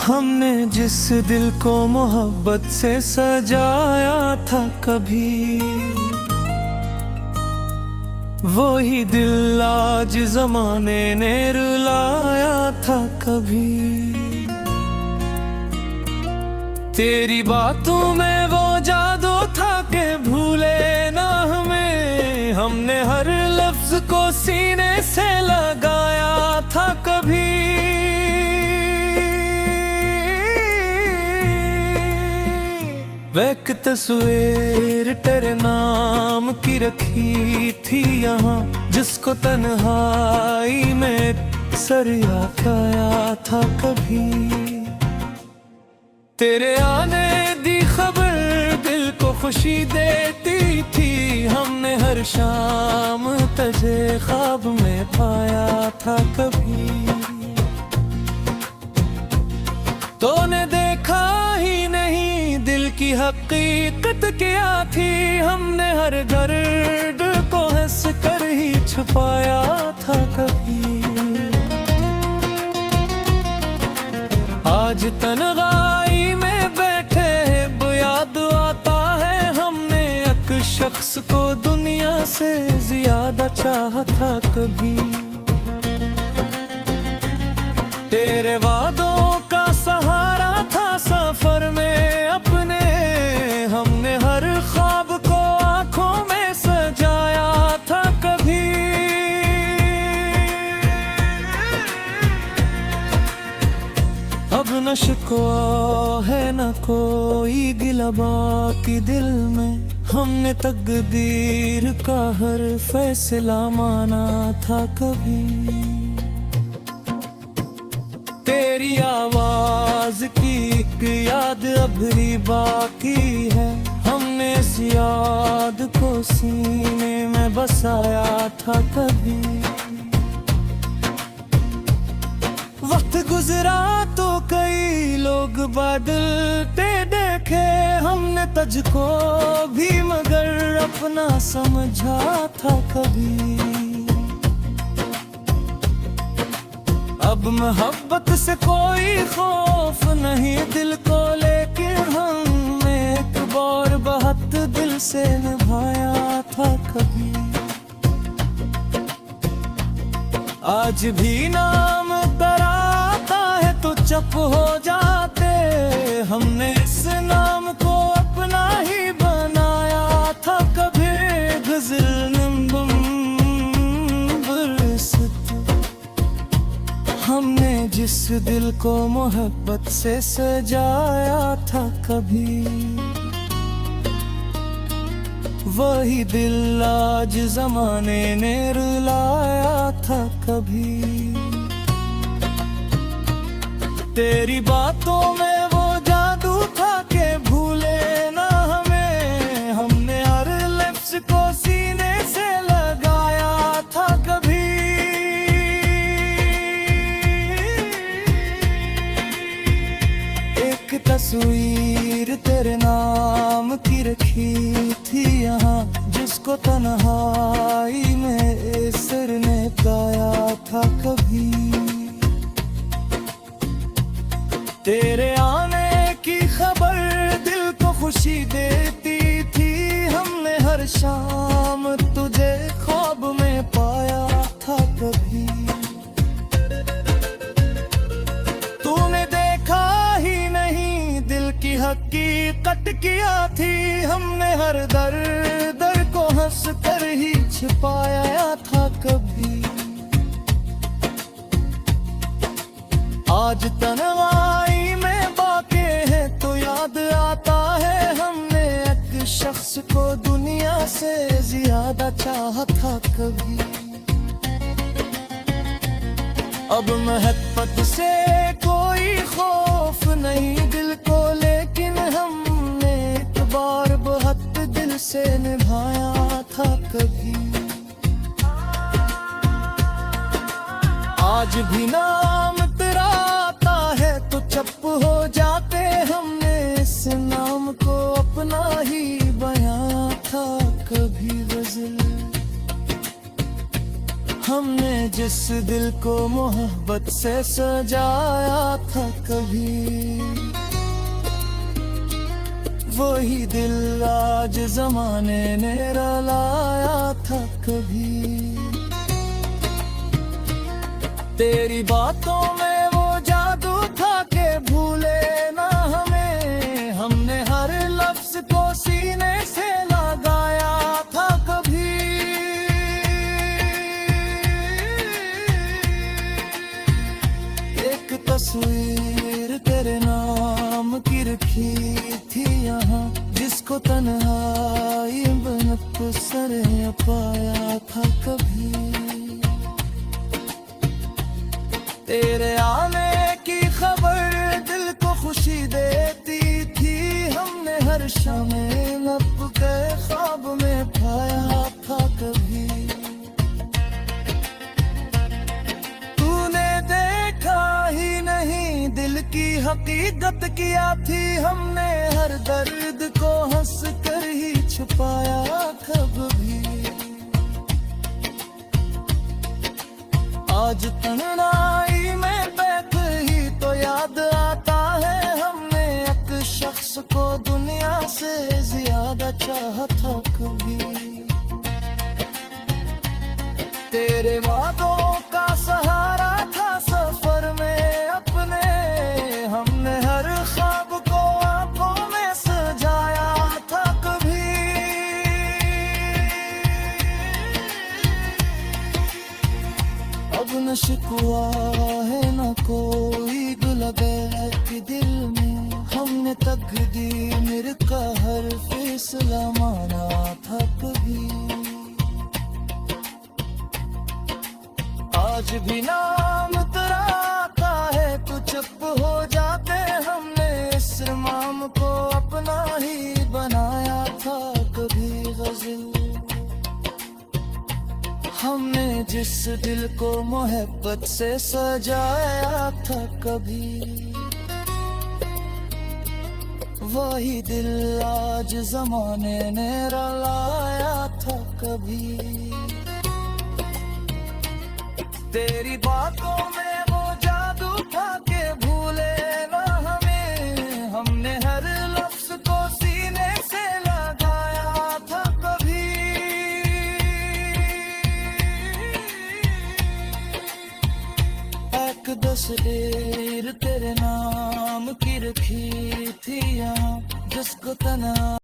हमने जिस दिल को मोहब्बत से सजाया था कभी, वही दिल आज जमाने ने रुलाया था कभी। तेरी बातों में वो जादू था कि भूले ना हमें, हमने हर लफ्ज को सीने से लगाया था कभी। वह एक तस्वीर तेरे नाम की रखी थी यहाँ, जिसको तन्हाई में सरिया पाया था कभी। तेरे आने दी खबर दिल को खुशी देती थी, हमने हर शाम तुझे ख्वाब में पाया था कभी। तूने देखा ही नहीं दिल की हकीकत क्या थी, हमने हर दर्द को हंस कर ही छुपाया था कभी। आज तन्हाई में बैठे याद आता है, हमने एक शख्स को दुनिया से ज्यादा चाहा था कभी। तेरे वादों का सहारा था सफर में अपने, हमने हर ख्वाब को आंखों में सजाया था कभी। अब न शिकवा है न कोई गिला बाकी दिल में, हमने तकदीर का हर फैसला माना था कभी। तेरी आवाज की एक याद अभी बाकी है, हमने इस याद को सीने में बसाया था कभी। वक्त गुजरा तो कई लोग बदलते देखे, हमने तुझको भी मगर अपना समझा था कभी। अब मोहब्बत से कोई खौफ नहीं दिल को, लेकिन हमने एक बार बहुत दिल से निभाया था कभी। आज भी नाम तराता है तो चुप हो जाते, हमने इस नाम को अपना ही बनाया था कभी। गजल हमने जिस दिल को मोहब्बत से सजाया था कभी, वही दिल आज जमाने ने रुलाया था कभी। तेरी बातों में वो जादू था कि भूले ना हमें, हमने हर लफ्ज को सीने से लगाया था कभी। तस्वीर तेरे नाम की रखी थी यहाँ, जिसको तन्हाई में सिर ने गाया था कभी। तेरे आने की खबर दिल को खुशी देती थी, हमने हर शाम तुझे ख्वाब में पाया था कभी। तूने देखा ही नहीं दिल की हकीकत क्या थी, हमने हर दर्द को हंस कर ही छिपाया था कभी। आज तन्हाई में बाकी है तो याद आता है, हमने एक शख्स को दुनिया से ज्यादा चाहा था कभी। अब मोहब्बत से कोई खौफ नहीं दिल को, लेकिन हमने एक बार बहुत दिल से निभाया था कभी। आज भी नाम तेरा आता है तो चुप हो जाते, हमने इस नाम को अपना ही बयां था कभी। गजल हमने जिस दिल को मोहब्बत से सजाया था कभी, वही दिल आज जमाने ने रुलाया था कभी। तेरी बातों में वो जादू था के भूले ना हमें, हमने हर लफ्ज को सीने से लगाया था कभी। एक तस्वीर तेरे नाम की रखी थी यहाँ, जिसको तन्हाई बनत सरे पाया था कभी। तेरे आने की खबर दिल को खुशी देती थी, हमने हर शाम लब के ख्वाब में पाया था कभी। तूने देखा ही नहीं दिल की हकीकत किया थी, हमने हर दर्द को हंस कर ही छुपाया कभी। आज तन्हाई में बैठ ही तो याद आता है, हमने एक शख्स को दुनिया से ज्यादा चाहा था कभी। तेरे वादों का सहारा था सफर में अपने, हमने हर ख्वाब को आंखों में सजाया था कभी। अब न शिकवा है न कोई गुलाब के दिल में, हमने तकदीर का हर फैसला माना था कभी। आज भी नाम तेरा आता है तो चुप हो जाते, हमने इस माम को अपना ही बनाया था कभी गज़ल। हमने जिस दिल को मोहब्बत से सजाया था कभी, वही दिल आज जमाने ने रुलाया था कभी। तेरी बातों में